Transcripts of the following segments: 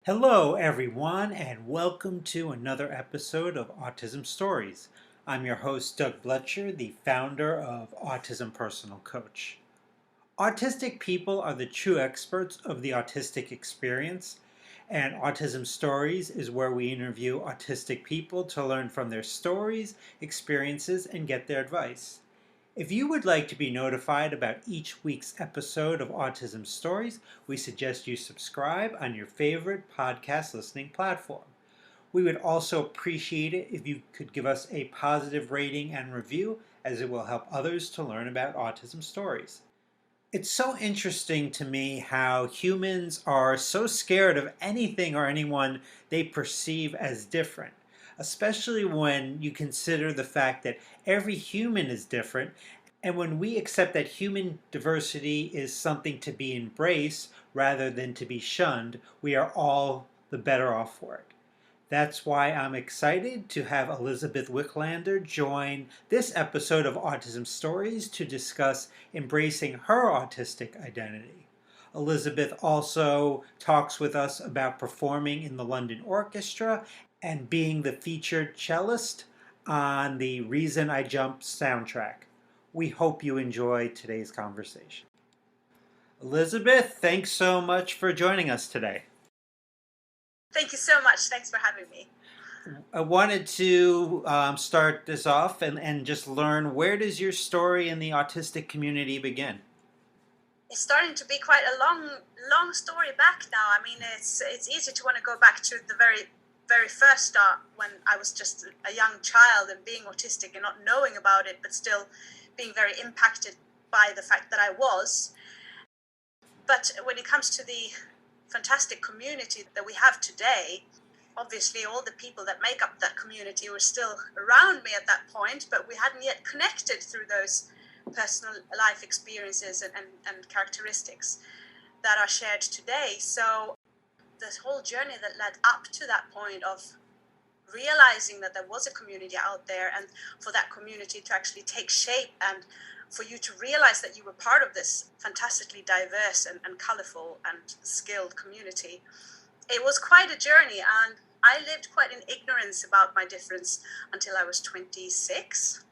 Hello, everyone, and welcome to another episode of Autism Stories. I'm your host, Doug Bletcher, the founder of Autism Personal Coach. Autistic people are the true experts of the autistic experience, and Autism Stories is where we interview autistic people to learn from their stories, experiences, and get their advice. If you would like to be notified about each week's episode of Autism Stories, we suggest you subscribe on your favorite podcast listening platform. We would also appreciate it if you could give us a positive rating and review, as it will help others to learn about autism stories. It's so interesting to me how humans are so scared of anything or anyone they perceive as different, especially when you consider the fact that every human is different. And when we accept that human diversity is something to be embraced rather than to be shunned, we are all the better off for it. That's why I'm excited to have Elisabeth Wiklander join this episode of Autism Stories to discuss embracing her autistic identity. Elizabeth also talks with us about performing in the London Orchestra and being the featured cellist on the Reason I Jumped soundtrack. We hope you enjoy today's conversation. Elizabeth, thanks so much for joining us today. Thank you so much. Thanks for having me. I wanted to start this off and just learn, where does your story in the autistic community begin? It's starting to be quite a long story back now. I mean, it's easy to want to go back to the very first start when I was just a young child and being autistic and not knowing about it, but still being very impacted by the fact that I was. But when it comes to the fantastic community that we have today, obviously all the people that make up that community were still around me at that point, but we hadn't yet connected through those personal life experiences and characteristics that are shared today. So this whole journey that led up to that point of realizing that there was a community out there, and for that community to actually take shape, and for you to realize that you were part of this fantastically diverse and colorful and skilled community, it was quite a journey. And I lived quite in ignorance about my difference until I was 26.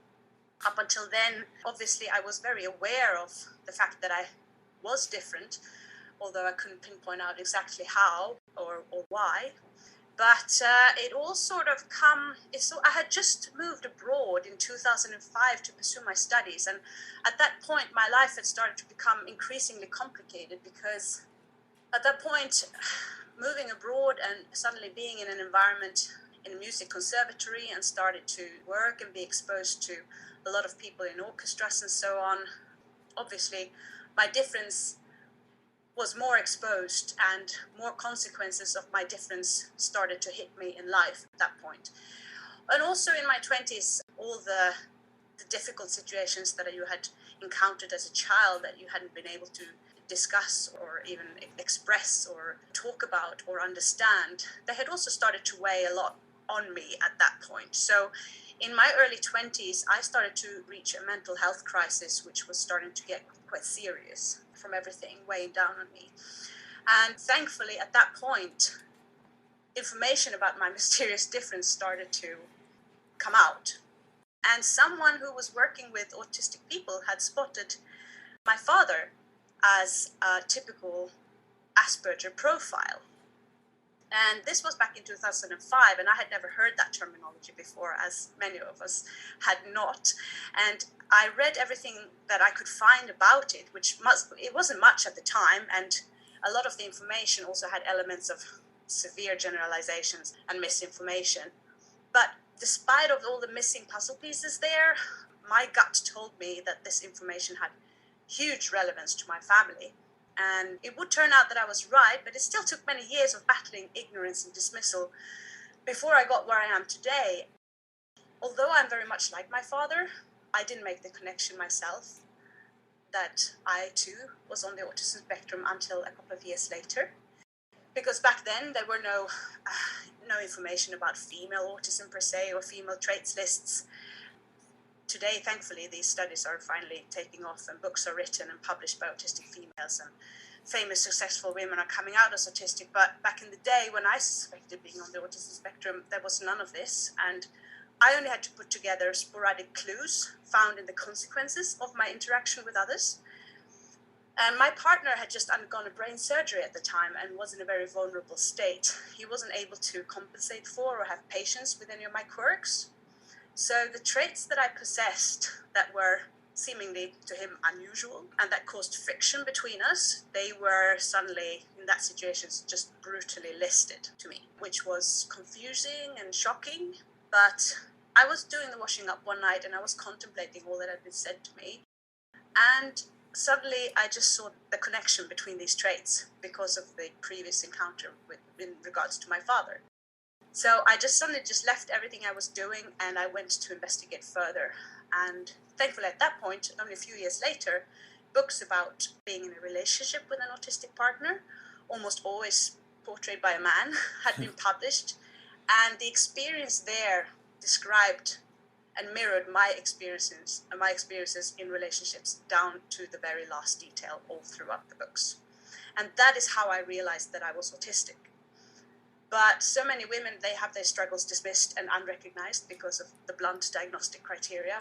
Up until then, obviously, I was very aware of the fact that I was different, although I couldn't pinpoint out exactly how or why. But it all sort of so I had just moved abroad in 2005 to pursue my studies. And at that point, my life had started to become increasingly complicated, because at that point, moving abroad and suddenly being in an environment in a music conservatory and started to work and be exposed to a lot of people in orchestras and so on, obviously my difference was more exposed, and more consequences of my difference started to hit me in life at that point. And also in my 20s, all the difficult situations that you had encountered as a child that you hadn't been able to discuss or even express or talk about or understand, they had also started to weigh a lot on me at that point. So in my early 20s, I started to reach a mental health crisis, which was starting to get quite serious from everything weighing down on me. And thankfully, at that point, information about my mysterious difference started to come out. And someone who was working with autistic people had spotted my father as a typical Asperger profile. And this was back in 2005, and I had never heard that terminology before, as many of us had not. And I read everything that I could find about it, it wasn't much at the time, and a lot of the information also had elements of severe generalizations and misinformation. But despite of all the missing puzzle pieces there, my gut told me that this information had huge relevance to my family. And it would turn out that I was right, but it still took many years of battling ignorance and dismissal before I got where I am today. Although I'm very much like my father, I didn't make the connection myself that I too was on the autism spectrum until a couple of years later. Because back then there were no information about female autism per se, or female traits lists. Today, thankfully, these studies are finally taking off, and books are written and published by autistic females, and famous, successful women are coming out as autistic. But back in the day when I suspected being on the autism spectrum, there was none of this. And I only had to put together sporadic clues found in the consequences of my interaction with others. And my partner had just undergone a brain surgery at the time and was in a very vulnerable state. He wasn't able to compensate for or have patience with any of my quirks. So the traits that I possessed that were seemingly to him unusual and that caused friction between us, they were suddenly, in that situation, just brutally listed to me, which was confusing and shocking. But I was doing the washing up one night and I was contemplating all that had been said to me. And suddenly I just saw the connection between these traits because of the previous encounter in regards to my father. So I just suddenly left everything I was doing and I went to investigate further. And thankfully at that point, only a few years later, books about being in a relationship with an autistic partner, almost always portrayed by a man, had been published. And the experience there described and mirrored my experiences in relationships down to the very last detail all throughout the books. And that is how I realized that I was autistic. But so many women, they have their struggles dismissed and unrecognized because of the blunt diagnostic criteria,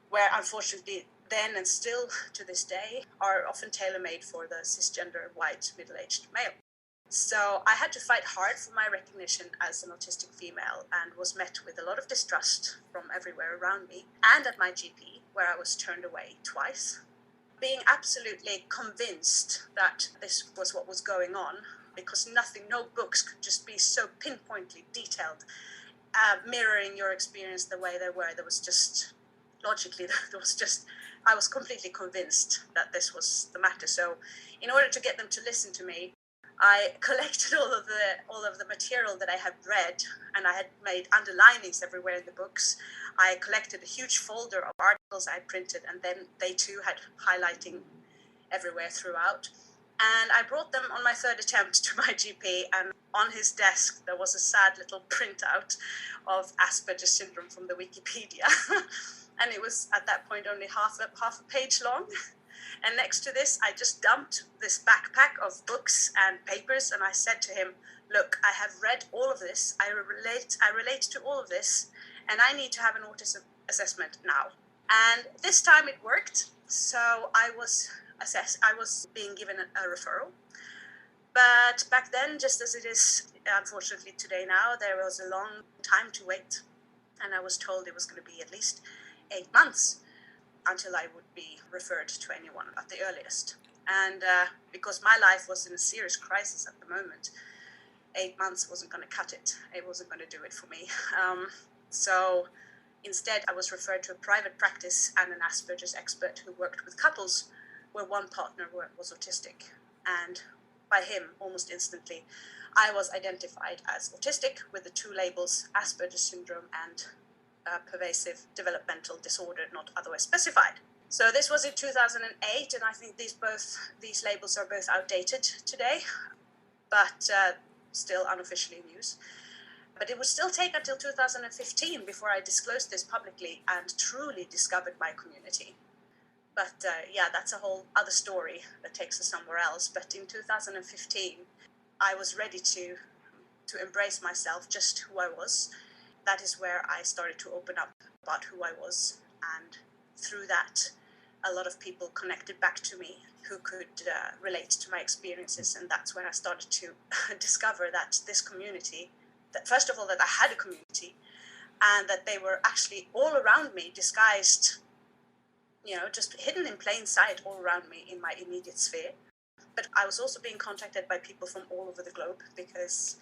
where unfortunately then and still to this day are often tailor-made for the cisgender white middle-aged male. So I had to fight hard for my recognition as an autistic female and was met with a lot of distrust from everywhere around me and at my GP, where I was turned away twice. Being absolutely convinced that this was what was going on, because no books could just be so pinpointly detailed, mirroring your experience the way they were. There was just, logically, I was completely convinced that this was the matter. So in order to get them to listen to me, I collected all of the material that I had read, and I had made underlinings everywhere in the books. I collected a huge folder of articles I printed, and then they too had highlighting everywhere throughout. And I brought them on my third attempt to my GP, and on his desk there was a sad little printout of Asperger's syndrome from the Wikipedia. And it was at that point only half a page long. And next to this, I just dumped this backpack of books and papers, and I said to him, look, I have read all of this, I relate to all of this, and I need to have an autism assessment now. And this time it worked, so I was being given a referral. But back then, just as it is unfortunately today now, there was a long time to wait, and I was told it was going to be at least 8 months until I would be referred to anyone at the earliest. And because my life was in a serious crisis at the moment, 8 months wasn't going to cut it. It wasn't going to do it for me. So instead, I was referred to a private practice and an Asperger's expert who worked with couples where one partner was autistic. And by him, almost instantly, I was identified as autistic with the two labels Asperger's syndrome and pervasive developmental disorder not otherwise specified. So this was in 2008, and I think these labels are both outdated today, but still unofficially in use. But it would still take until 2015 before I disclosed this publicly and truly discovered my community. But that's a whole other story that takes us somewhere else. But in 2015, I was ready to embrace myself, just who I was. That is where I started to open up about who I was. And through that, a lot of people connected back to me who could relate to my experiences. And that's when I started to discover that this community, that first of all, that I had a community, and that they were actually all around me, disguised, just hidden in plain sight all around me in my immediate sphere. But I was also being contacted by people from all over the globe, because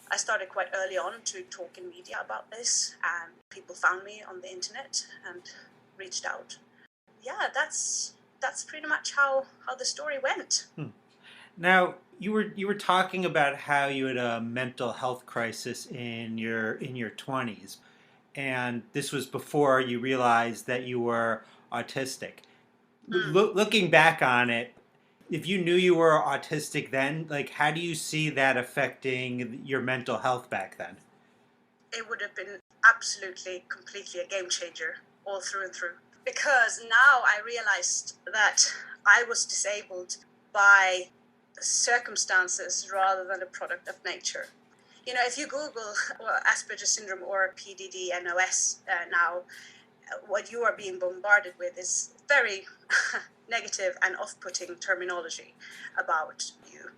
I started quite early on to talk in media about this, and people found me on the internet and reached out. Yeah, that's pretty much how the story went. Now, you were talking about how you had a mental health crisis in your 20s, and this was before you realized that you were autistic. Looking back on it, if you knew you were autistic then, like, how do you see that affecting your mental health back then? It would have been absolutely, completely a game changer all through and through. Because now I realized that I was disabled by circumstances rather than a product of nature. You know, if you Google Asperger's syndrome or PDD NOS now, what you are being bombarded with is very negative and off-putting terminology about you.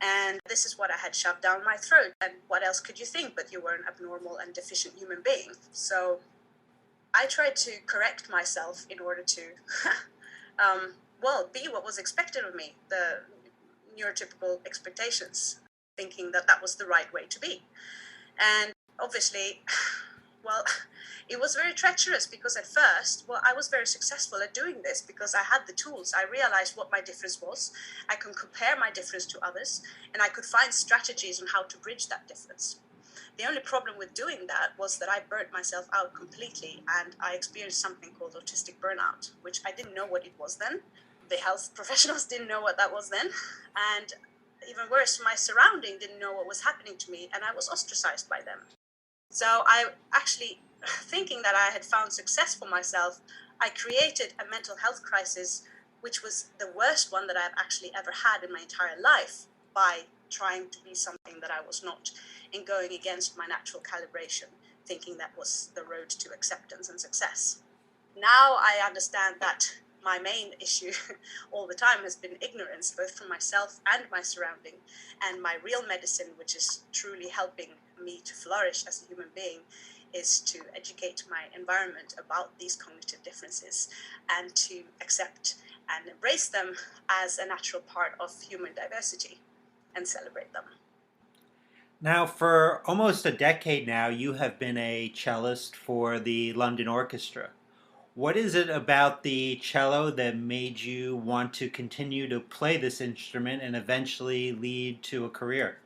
And this is what I had shoved down my throat. And what else could you think but you were an abnormal and deficient human being? So I tried to correct myself in order to, be what was expected of me, the neurotypical expectations, thinking that that was the right way to be. And obviously, well, it was very treacherous because at first, I was very successful at doing this because I had the tools. I realized what my difference was. I could compare my difference to others, and I could find strategies on how to bridge that difference. The only problem with doing that was that I burnt myself out completely, and I experienced something called autistic burnout, which I didn't know what it was then. The health professionals didn't know what that was then. And even worse, my surrounding didn't know what was happening to me, and I was ostracized by them. So I actually, thinking that I had found success for myself, I created a mental health crisis, which was the worst one that I've actually ever had in my entire life, by trying to be something that I was not and going against my natural calibration, thinking that was the road to acceptance and success. Now I understand that my main issue all the time has been ignorance, both from myself and my surrounding. And my real medicine, which is truly helping me to flourish as a human being, is to educate my environment about these cognitive differences and to accept and embrace them as a natural part of human diversity and celebrate them. Now, for almost a decade now, you have been a cellist for the London Orchestra. What is it about the cello that made you want to continue to play this instrument and eventually lead to a career?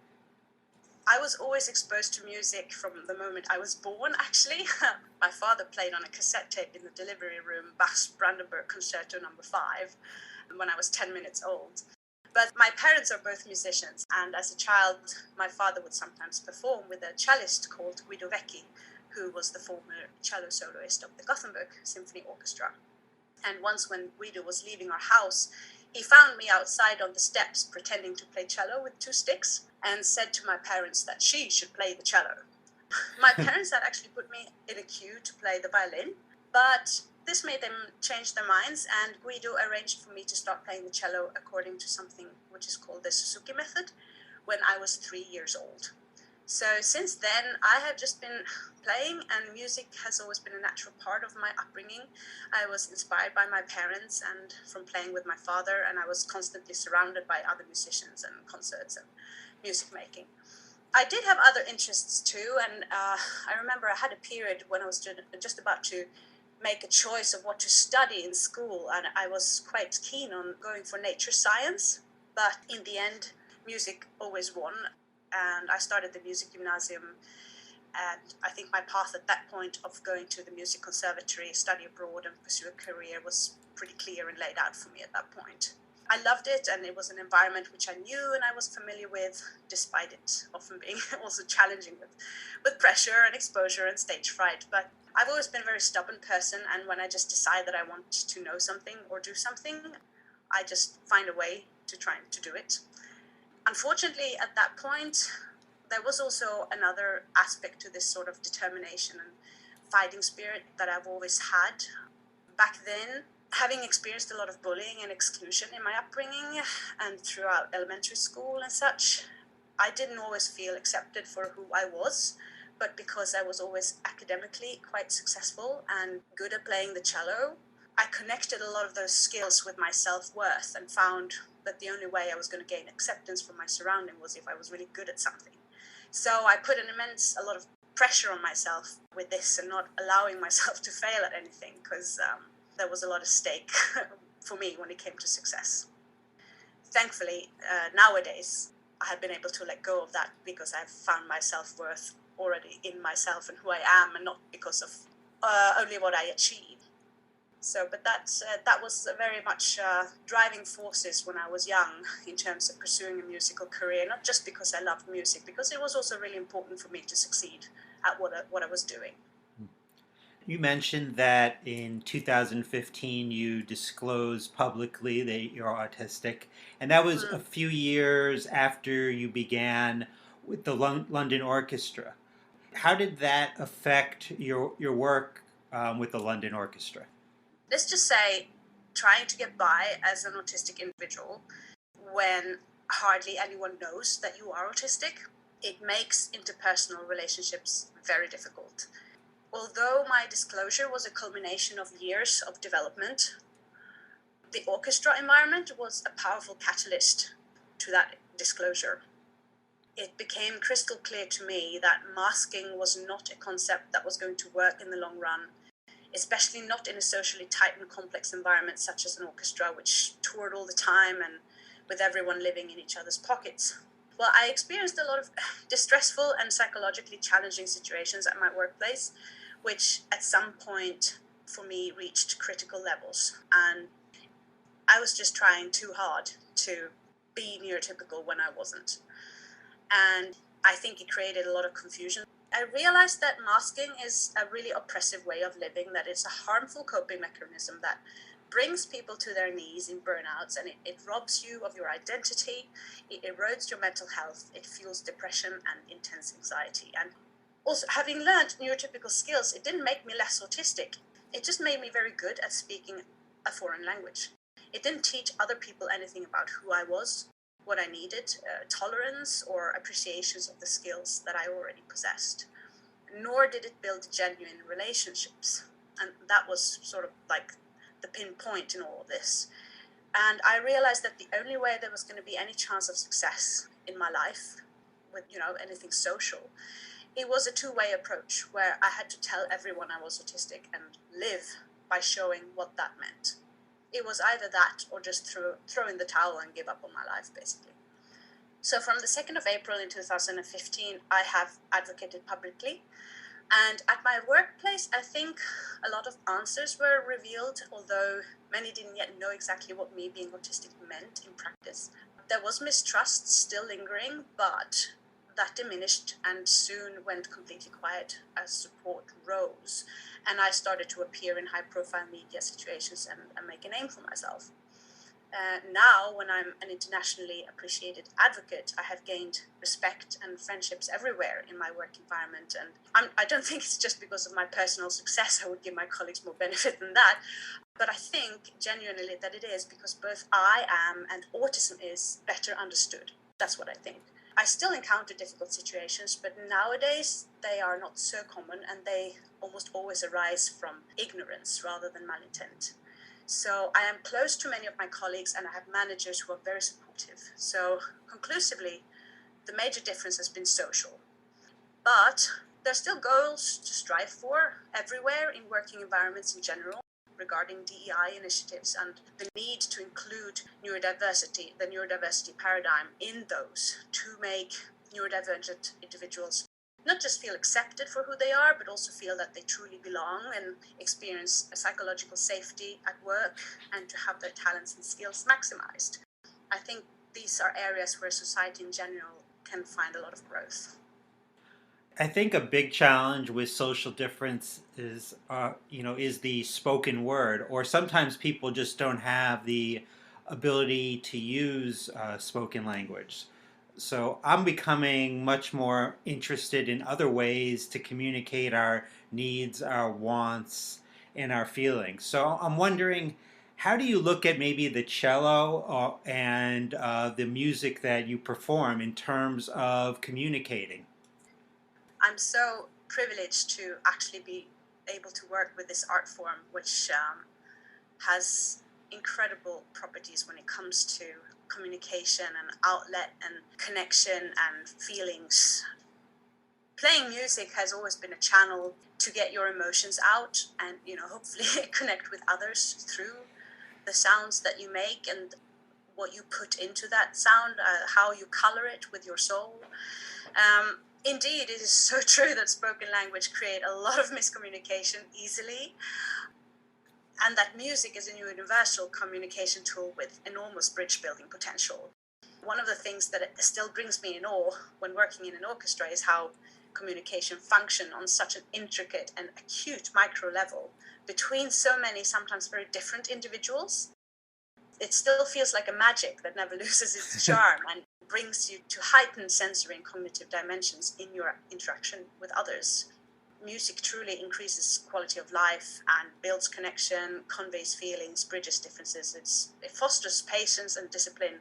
I was always exposed to music from the moment I was born, actually. My father played on a cassette tape in the delivery room Bach's Brandenburg Concerto No. 5 when I was 10 minutes old. But my parents are both musicians, and as a child, my father would sometimes perform with a cellist called Guido Vecchi, who was the former cello soloist of the Gothenburg Symphony Orchestra. And once when Guido was leaving our house, he found me outside on the steps pretending to play cello with two sticks and said to my parents that she should play the cello. My parents had actually put me in a queue to play the violin, but this made them change their minds, and Guido arranged for me to start playing the cello according to something which is called the Suzuki method when I was 3 years old. So since then, I have just been playing, and music has always been a natural part of my upbringing. I was inspired by my parents and from playing with my father, and I was constantly surrounded by other musicians and concerts and music making. I did have other interests too, and I remember I had a period when I was just about to make a choice of what to study in school, and I was quite keen on going for nature science, but in the end, music always won. And I started the music gymnasium, and I think my path at that point of going to the music conservatory, study abroad and pursue a career was pretty clear and laid out for me at that point. I loved it, and it was an environment which I knew and I was familiar with, despite it often being also challenging with pressure and exposure and stage fright. But I've always been a very stubborn person, and when I just decide that I want to know something or do something, I just find a way to try to do it. Unfortunately, at that point, there was also another aspect to this sort of determination and fighting spirit that I've always had. Back then, having experienced a lot of bullying and exclusion in my upbringing and throughout elementary school and such, I didn't always feel accepted for who I was. But because I was always academically quite successful and good at playing the cello, I connected a lot of those skills with my self-worth and found that the only way I was going to gain acceptance from my surrounding was if I was really good at something. So I put a lot of pressure on myself with this and not allowing myself to fail at anything, because there was a lot of stake for me when it came to success. Thankfully, nowadays, I have been able to let go of that because I've found my self-worth already in myself and who I am, and not because of only what I achieve. So, but that was very much driving forces when I was young in terms of pursuing a musical career, not just because I loved music, because it was also really important for me to succeed at what I was doing. You mentioned that in 2015 you disclosed publicly that you're autistic, and that was a Mm. few years after you began with the London Orchestra. How did that affect your work with the London Orchestra? Let's just say, trying to get by as an autistic individual when hardly anyone knows that you are autistic, it makes interpersonal relationships very difficult. Although my disclosure was a culmination of years of development, the orchestra environment was a powerful catalyst to that disclosure. It became crystal clear to me that masking was not a concept that was going to work in the long run, especially not in a socially tight and complex environment such as an orchestra, which toured all the time and with everyone living in each other's pockets. Well, I experienced a lot of distressful and psychologically challenging situations at my workplace, which at some point for me reached critical levels. And I was just trying too hard to be neurotypical when I wasn't. And I think it created a lot of confusion. I realized that masking is a really oppressive way of living, that it's a harmful coping mechanism that brings people to their knees in burnouts, and it robs you of your identity, it erodes your mental health, it fuels depression and intense anxiety. And also, having learned neurotypical skills, it didn't make me less autistic. It just made me very good at speaking a foreign language. It didn't teach other people anything about who I was, what I needed, tolerance or appreciations of the skills that I already possessed. Nor did it build genuine relationships. And that was sort of like the pinpoint in all of this. And I realized that the only way there was going to be any chance of success in my life with, anything social, it was a two-way approach where I had to tell everyone I was autistic and live by showing what that meant. It was either that or just throw in the towel and give up on my life, basically. So from the 2nd of April in 2015, I have advocated publicly. And at my workplace, I think a lot of answers were revealed, although many didn't yet know exactly what me being autistic meant in practice. There was mistrust still lingering, but that diminished and soon went completely quiet as support rose. And I started to appear in high-profile media situations and make a name for myself. Now, when I'm an internationally appreciated advocate, I have gained respect and friendships everywhere in my work environment. And I don't think it's just because of my personal success. I would give my colleagues more benefit than that. But I think genuinely that it is because both I am and autism is better understood. That's what I think. I still encounter difficult situations, but nowadays they are not so common and they almost always arise from ignorance rather than malintent. So I am close to many of my colleagues and I have managers who are very supportive. So conclusively, the major difference has been social. But there are still goals to strive for everywhere in working environments in general regarding DEI initiatives and the need to include neurodiversity, the neurodiversity paradigm in those to make neurodivergent individuals not just feel accepted for who they are, but also feel that they truly belong and experience a psychological safety at work and to have their talents and skills maximized. I think these are areas where society in general can find a lot of growth. I think a big challenge with social difference is the spoken word, or sometimes people just don't have the ability to use spoken language. So I'm becoming much more interested in other ways to communicate our needs, our wants, and our feelings. So I'm wondering, how do you look at maybe the cello and the music that you perform in terms of communicating? I'm so privileged to actually be able to work with this art form, which has incredible properties when it comes to communication and outlet and connection and feelings. Playing music has always been a channel to get your emotions out and, hopefully connect with others through the sounds that you make and what you put into that sound, how you color it with your soul. Indeed, it is so true that spoken language create a lot of miscommunication easily, and that music is a universal communication tool with enormous bridge building potential. One of the things that still brings me in awe when working in an orchestra is how communication function on such an intricate and acute micro level between so many sometimes very different individuals. It still feels like a magic that never loses its charm and brings you to heightened sensory and cognitive dimensions in your interaction with others. Music truly increases quality of life and builds connection, conveys feelings, bridges differences. It fosters patience and discipline,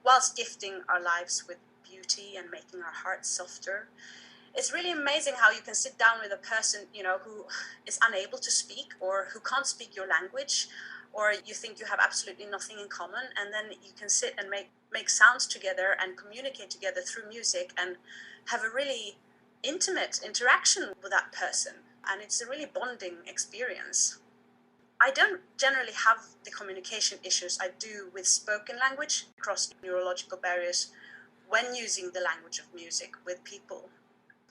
whilst gifting our lives with beauty and making our hearts softer. It's really amazing how you can sit down with a person, who is unable to speak or who can't speak your language, or you think you have absolutely nothing in common, and then you can sit and make sounds together and communicate together through music and have a really intimate interaction with that person. And it's a really bonding experience. I don't generally have the communication issues I do with spoken language across neurological barriers when using the language of music with people.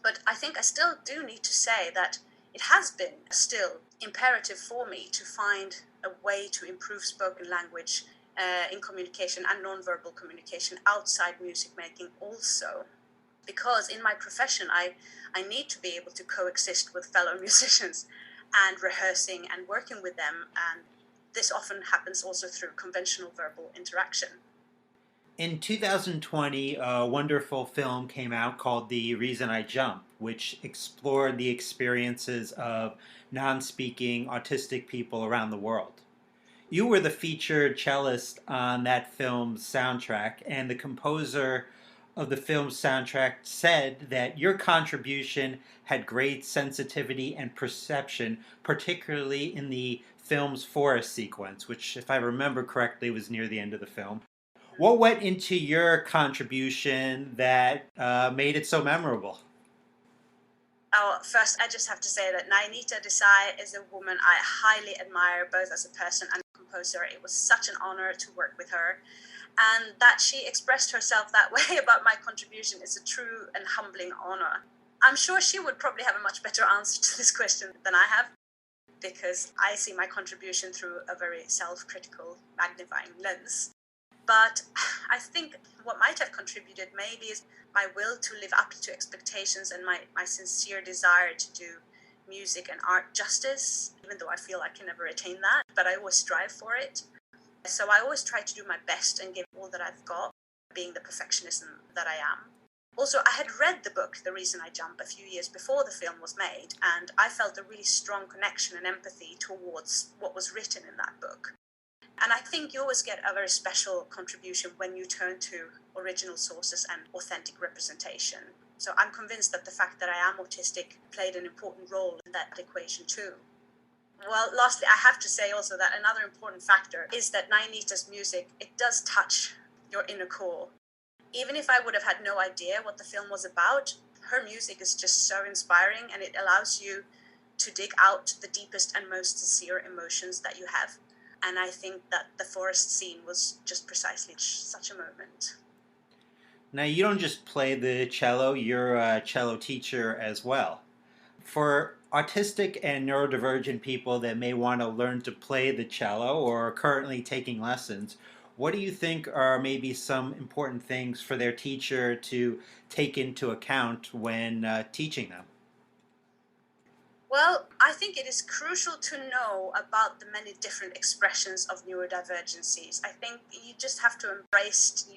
But I think I still do need to say that it has been still imperative for me to find a way to improve spoken language in communication and nonverbal communication outside music making also. Because in my profession, I need to be able to coexist with fellow musicians and rehearsing and working with them. And this often happens also through conventional verbal interaction. In 2020, a wonderful film came out called The Reason I Jump, which explored the experiences of non-speaking autistic people around the world. You were the featured cellist on that film's soundtrack, and the composer of the film's soundtrack said that your contribution had great sensitivity and perception, particularly in the film's forest sequence, which, if I remember correctly, was near the end of the film. What went into your contribution that made it so memorable? Oh, first, I just have to say that Nainita Desai is a woman I highly admire, both as a person and a composer. It was such an honor to work with her. And that she expressed herself that way about my contribution is a true and humbling honor. I'm sure she would probably have a much better answer to this question than I have, because I see my contribution through a very self-critical, magnifying lens. But I think what might have contributed maybe is my will to live up to expectations and my sincere desire to do music and art justice, even though I feel I can never attain that, but I always strive for it. So I always try to do my best and give all that I've got, being the perfectionism that I am. Also, I had read the book, The Reason I Jump, a few years before the film was made, and I felt a really strong connection and empathy towards what was written in that book. And I think you always get a very special contribution when you turn to original sources and authentic representation. So I'm convinced that the fact that I am autistic played an important role in that equation too. Well, lastly, I have to say also that another important factor is that Nainita's music, it does touch your inner core. Even if I would have had no idea what the film was about, her music is just so inspiring, and it allows you to dig out the deepest and most sincere emotions that you have. And I think that the forest scene was just precisely such a moment. Now, you don't just play the cello, you're a cello teacher as well. For autistic and neurodivergent people that may want to learn to play the cello or are currently taking lessons, what do you think are maybe some important things for their teacher to take into account when teaching them? Well, I think it is crucial to know about the many different expressions of neurodivergencies. I think you just have to embrace,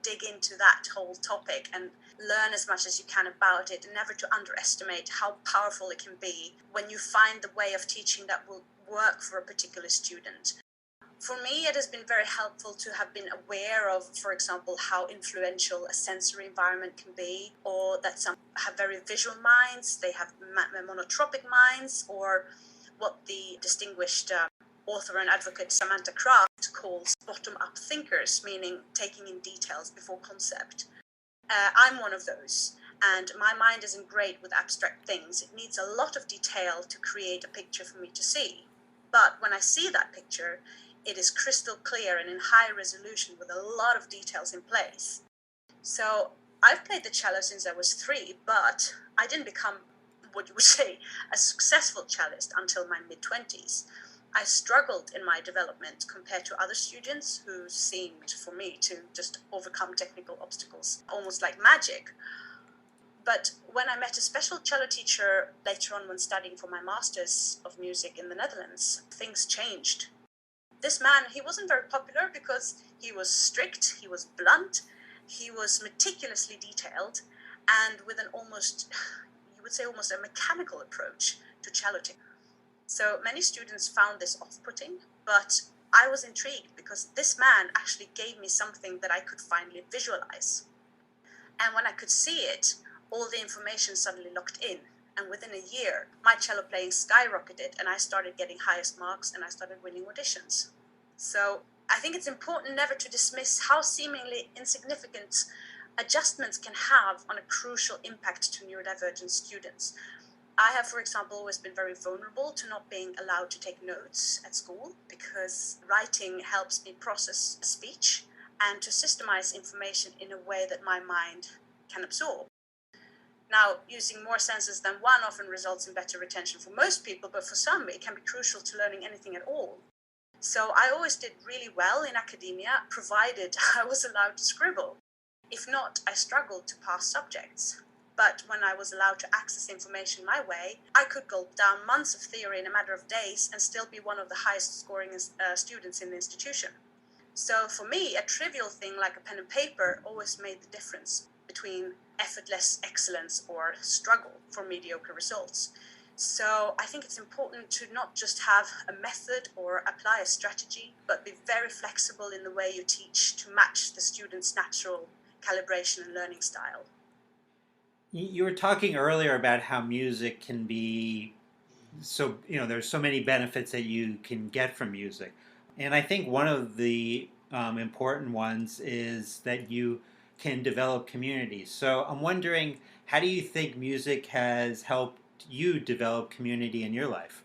dig into that whole topic and learn as much as you can about it, and never to underestimate how powerful it can be when you find the way of teaching that will work for a particular student. For me, it has been very helpful to have been aware of, for example, how influential a sensory environment can be, or that some have very visual minds, they have monotropic minds, or what the distinguished author and advocate Samantha Kraft calls bottom-up thinkers, meaning taking in details before concept. I'm one of those, and my mind isn't great with abstract things. It needs a lot of detail to create a picture for me to see. But when I see that picture, it is crystal clear and in high resolution with a lot of details in place. So I've played the cello since I was 3, but I didn't become, what you would say, a successful cellist until my mid-20s. I struggled in my development compared to other students who seemed, for me, to just overcome technical obstacles, almost like magic. But when I met a special cello teacher later on when studying for my Masters of Music in the Netherlands, things changed. This man, he wasn't very popular because he was strict, he was blunt, he was meticulously detailed, and with an almost, you would say almost a mechanical approach to cello technique. So many students found this off-putting, but I was intrigued because this man actually gave me something that I could finally visualize. And when I could see it, all the information suddenly locked in. And within a year, my cello playing skyrocketed and I started getting highest marks and I started winning auditions. So I think it's important never to dismiss how seemingly insignificant adjustments can have on a crucial impact to neurodivergent students. I have, for example, always been very vulnerable to not being allowed to take notes at school because writing helps me process speech and to systemize information in a way that my mind can absorb. Now, using more senses than one often results in better retention for most people, but for some it can be crucial to learning anything at all. So I always did really well in academia, provided I was allowed to scribble. If not, I struggled to pass subjects. But when I was allowed to access information my way, I could gulp down months of theory in a matter of days and still be one of the highest scoring students in the institution. So for me, a trivial thing like a pen and paper always made the difference between effortless excellence or struggle for mediocre results. So I think it's important to not just have a method or apply a strategy, but be very flexible in the way you teach to match the student's natural calibration and learning style. You were talking earlier about how music can be so, there's so many benefits that you can get from music. And I think one of the important ones is that you can develop communities. So I'm wondering, how do you think music has helped you develop community in your life?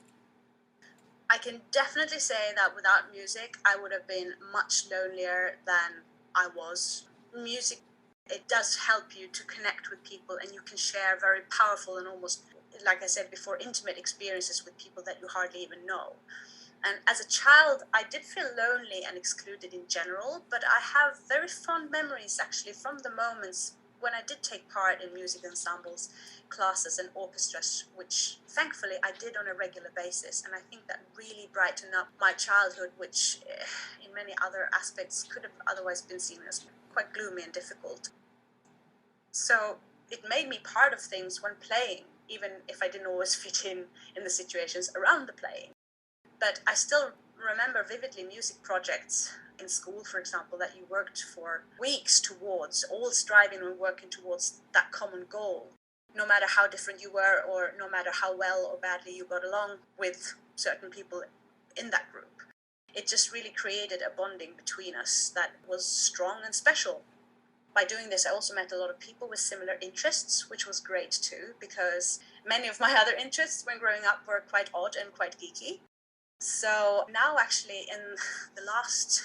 I can definitely say that without music, I would have been much lonelier than I was. Music, it does help you to connect with people and you can share very powerful and almost, like I said before, intimate experiences with people that you hardly even know. And as a child, I did feel lonely and excluded in general, but I have very fond memories actually from the moments when I did take part in music ensembles, classes, and orchestras, which thankfully I did on a regular basis. And I think that really brightened up my childhood, which in many other aspects could have otherwise been seen as quite gloomy and difficult. So it made me part of things when playing, even if I didn't always fit in the situations around the playing. But I still remember vividly music projects in school, for example, that you worked for weeks towards, all striving and working towards that common goal, no matter how different you were or no matter how well or badly you got along with certain people in that group. It just really created a bonding between us that was strong and special. By doing this, I also met a lot of people with similar interests, which was great too, because many of my other interests when growing up were quite odd and quite geeky. So now, actually, in the last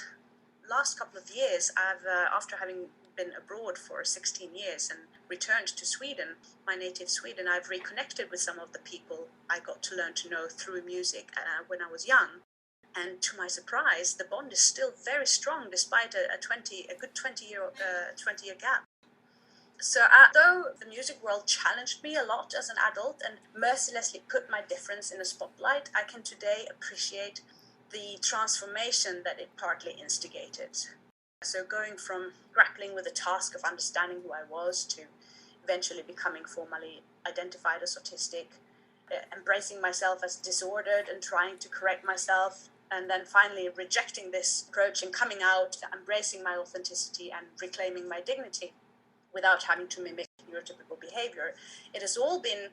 couple of years, I've after having been abroad for 16 years and returned to Sweden, my native Sweden, I've reconnected with some of the people I got to learn to know through music when I was young. And to my surprise, the bond is still very strong despite a good 20-year gap. So though the music world challenged me a lot as an adult and mercilessly put my difference in a spotlight, I can today appreciate the transformation that it partly instigated. So going from grappling with the task of understanding who I was to eventually becoming formally identified as autistic, embracing myself as disordered and trying to correct myself, and then finally rejecting this approach and coming out, embracing my authenticity and reclaiming my dignity without having to mimic neurotypical behavior. It has all been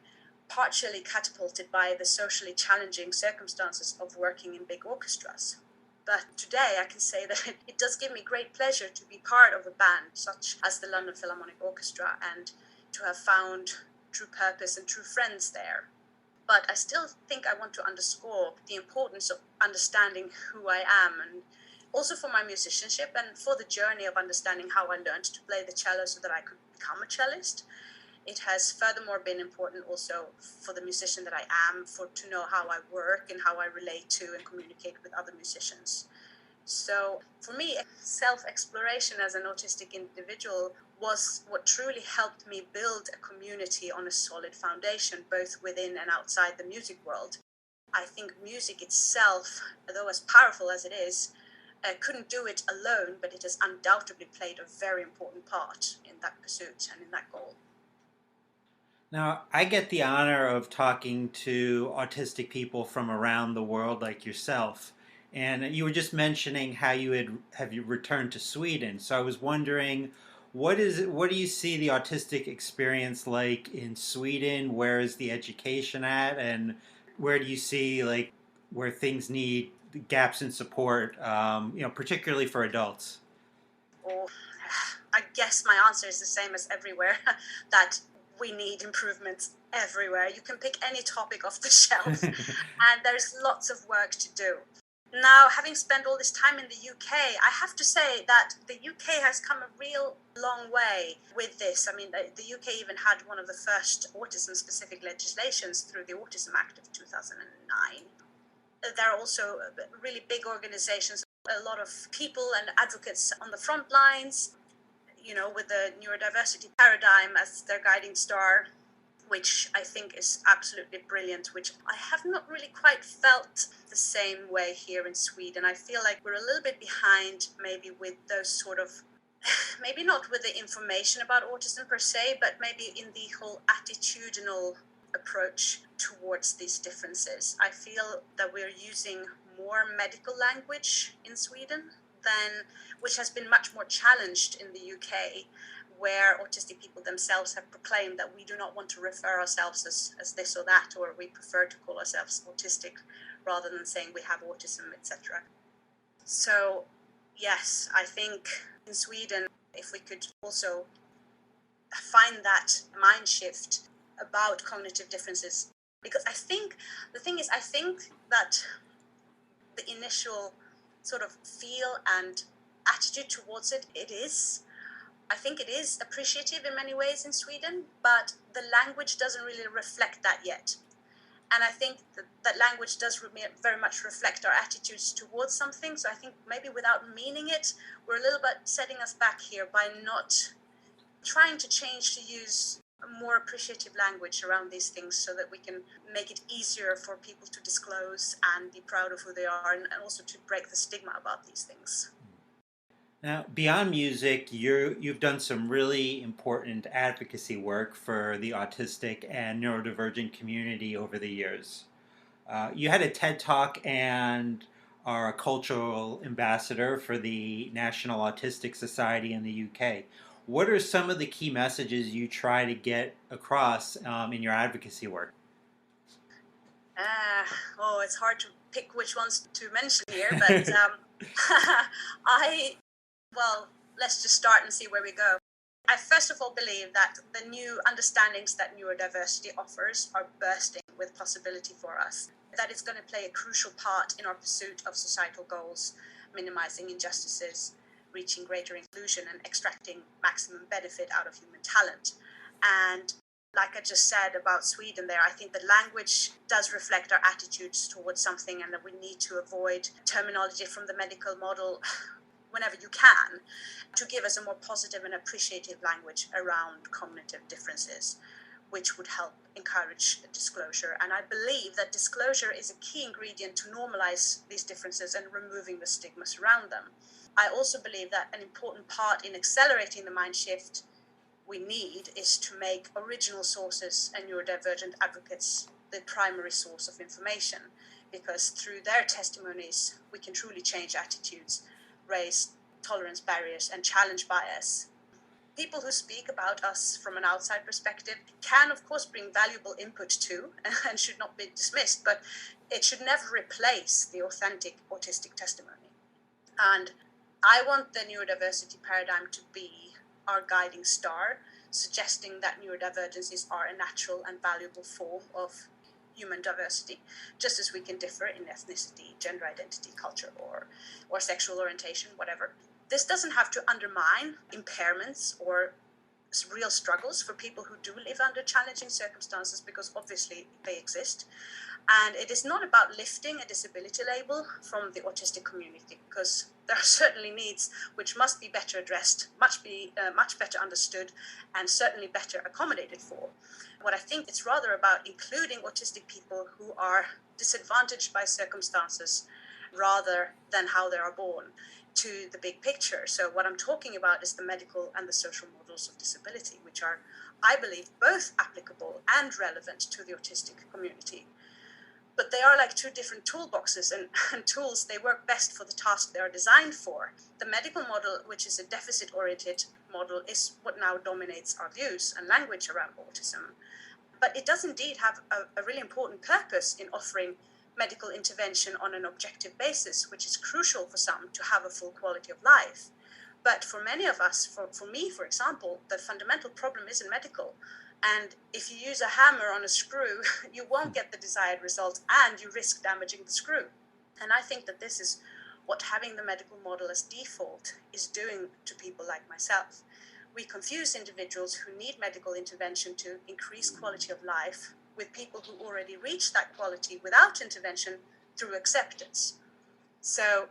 partially catapulted by the socially challenging circumstances of working in big orchestras. But today I can say that it does give me great pleasure to be part of a band such as the London Philharmonic Orchestra and to have found true purpose and true friends there. But I still think I want to underscore the importance of understanding who I am, and also for my musicianship and for the journey of understanding how I learned to play the cello so that I could become a cellist. It has furthermore been important also for the musician that I am, to know how I work and how I relate to and communicate with other musicians. So for me, self-exploration as an autistic individual was what truly helped me build a community on a solid foundation, both within and outside the music world. I think music itself, though as powerful as it is, couldn't do it alone, but it has undoubtedly played a very important part in that pursuit and in that goal. Now, I get the honor of talking to autistic people from around the world like yourself. And you were just mentioning how you returned to Sweden. So I was wondering, what do you see the autistic experience like in Sweden? Where is the education at? And where do you see like where things need gaps in support, particularly for adults? Or I guess my answer is the same as everywhere, that we need improvements everywhere. You can pick any topic off the shelf, and there's lots of work to do. Now, having spent all this time in the UK, I have to say that the UK has come a real long way with this. I mean, the UK even had one of the first autism-specific legislations through the Autism Act of 2009. There are also really big organizations, a lot of people and advocates on the front lines, with the neurodiversity paradigm as their guiding star, which I think is absolutely brilliant, which I have not really quite felt the same way here in Sweden. I feel like we're a little bit behind maybe with those sort of, maybe not with the information about autism per se, but maybe in the whole attitudinal approach towards these differences. I feel that we're using more medical language in Sweden which has been much more challenged in the UK, where autistic people themselves have proclaimed that we do not want to refer ourselves as this or that, or we prefer to call ourselves autistic rather than saying we have autism, etc. So, yes, I think in Sweden, if we could also find that mind shift about cognitive differences, because I think that the initial sort of feel and attitude towards it, I think it is appreciative in many ways in Sweden, but the language doesn't really reflect that yet. And I think that language does very much reflect our attitudes towards something. So I think maybe without meaning it, we're a little bit setting us back here by not trying to change to use a more appreciative language around these things, so that we can make it easier for people to disclose and be proud of who they are, and also to break the stigma about these things. Now, beyond music, you've done some really important advocacy work for the autistic and neurodivergent community over the years. You had a TED Talk and are a cultural ambassador for the National Autistic Society in the UK. What are some of the key messages you try to get across in your advocacy work? It's hard to pick which ones to mention here, but let's just start and see where we go. I first of all believe that the new understandings that neurodiversity offers are bursting with possibility for us, that it's going to play a crucial part in our pursuit of societal goals, minimizing injustices, reaching greater inclusion, and extracting maximum benefit out of human talent. And like I just said about Sweden there, I think the language does reflect our attitudes towards something, and that we need to avoid terminology from the medical model whenever you can, to give us a more positive and appreciative language around cognitive differences, which would help encourage disclosure. And I believe that disclosure is a key ingredient to normalize these differences and removing the stigmas around them. I also believe that an important part in accelerating the mind shift we need is to make original sources and neurodivergent advocates the primary source of information, because through their testimonies we can truly change attitudes, raise tolerance barriers, and challenge bias. People who speak about us from an outside perspective can, of course, bring valuable input too, and should not be dismissed, but it should never replace the authentic autistic testimony. And I want the neurodiversity paradigm to be our guiding star, suggesting that neurodivergencies are a natural and valuable form of human diversity, just as we can differ in ethnicity, gender identity, culture, or sexual orientation, whatever. This doesn't have to undermine impairments or real struggles for people who do live under challenging circumstances, because obviously they exist. And it is not about lifting a disability label from the autistic community, because there are certainly needs which must be better addressed, much better understood, and certainly better accommodated for. What I think it's rather about including autistic people who are disadvantaged by circumstances rather than how they are born to the big picture. So what I'm talking about is the medical and the social models of disability, which are, I believe, both applicable and relevant to the autistic community. But they are like two different toolboxes, and tools, they work best for the task they are designed for. The medical model, which is a deficit-oriented model, is what now dominates our views and language around autism. But it does indeed have a really important purpose in offering medical intervention on an objective basis, which is crucial for some to have a full quality of life. But for many of us, for me, for example, the fundamental problem isn't medical. And if you use a hammer on a screw, you won't get the desired result, and you risk damaging the screw. And I think that this is what having the medical model as default is doing to people like myself. We confuse individuals who need medical intervention to increase quality of life with people who already reach that quality without intervention through acceptance. So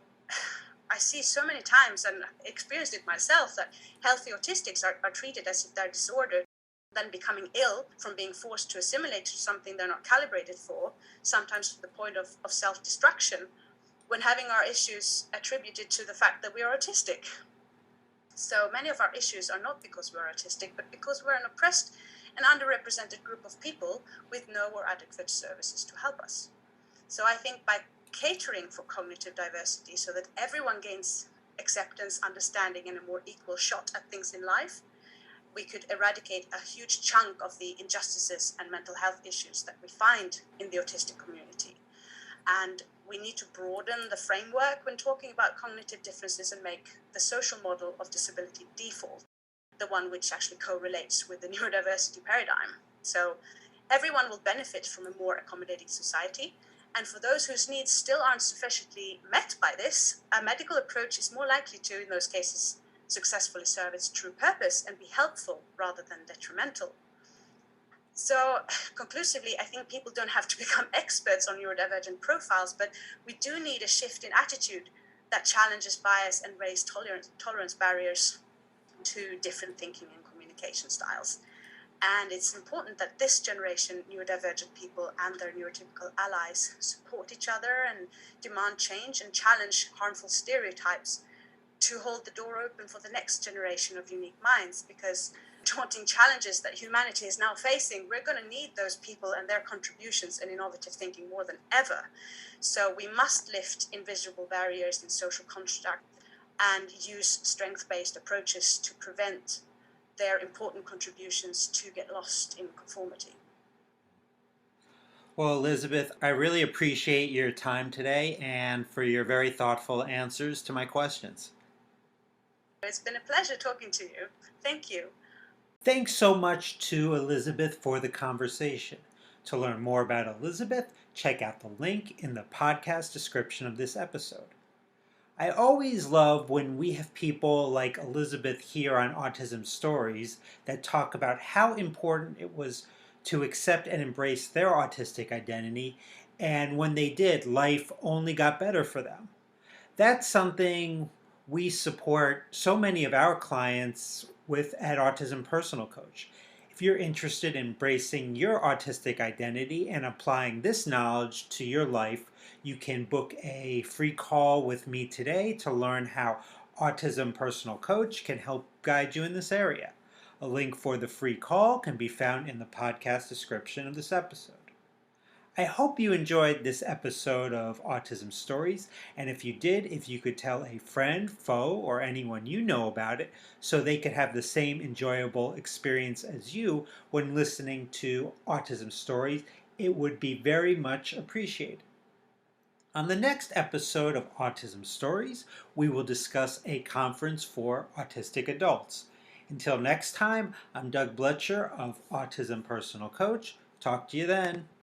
I see so many times, and experienced it myself, that healthy autistics are treated as if they're disordered, then becoming ill from being forced to assimilate to something they're not calibrated for, sometimes to the point of self-destruction, when having our issues attributed to the fact that we are autistic. So many of our issues are not because we are autistic, but because we're an oppressed and underrepresented group of people with no or adequate services to help us. So I think by catering for cognitive diversity so that everyone gains acceptance, understanding, and a more equal shot at things in life, we could eradicate a huge chunk of the injustices and mental health issues that we find in the autistic community. And we need to broaden the framework when talking about cognitive differences and make the social model of disability default, the one which actually correlates with the neurodiversity paradigm. So everyone will benefit from a more accommodating society. And for those whose needs still aren't sufficiently met by this, a medical approach is more likely to, in those cases, successfully serve its true purpose and be helpful rather than detrimental. So conclusively, I think people don't have to become experts on neurodivergent profiles, but we do need a shift in attitude that challenges bias and raise tolerance barriers to different thinking and communication styles. And it's important that this generation, neurodivergent people and their neurotypical allies, support each other and demand change and challenge harmful stereotypes to hold the door open for the next generation of unique minds, because daunting challenges that humanity is now facing, we're going to need those people and their contributions and innovative thinking more than ever. So we must lift invisible barriers in social construct and use strength-based approaches to prevent their important contributions to get lost in conformity. Well, Elisabeth, I really appreciate your time today and for your very thoughtful answers to my questions. It's been a pleasure talking to you. Thank you. Thanks so much to Elisabeth for the conversation. To learn more about Elisabeth, check out the link in the podcast description of this episode. I always love when we have people like Elisabeth here on Autism Stories that talk about how important it was to accept and embrace their autistic identity, and when they did, life only got better for them. That's something we support so many of our clients with at Autism Personal Coach. If you're interested in embracing your autistic identity and applying this knowledge to your life, you can book a free call with me today to learn how Autism Personal Coach can help guide you in this area. A link for the free call can be found in the podcast description of this episode. I hope you enjoyed this episode of Autism Stories, and if you did, if you could tell a friend, foe, or anyone you know about it so they could have the same enjoyable experience as you when listening to Autism Stories, it would be very much appreciated. On the next episode of Autism Stories, we will discuss a conference for autistic adults. Until next time, I'm Doug Bletcher of Autism Personal Coach. Talk to you then.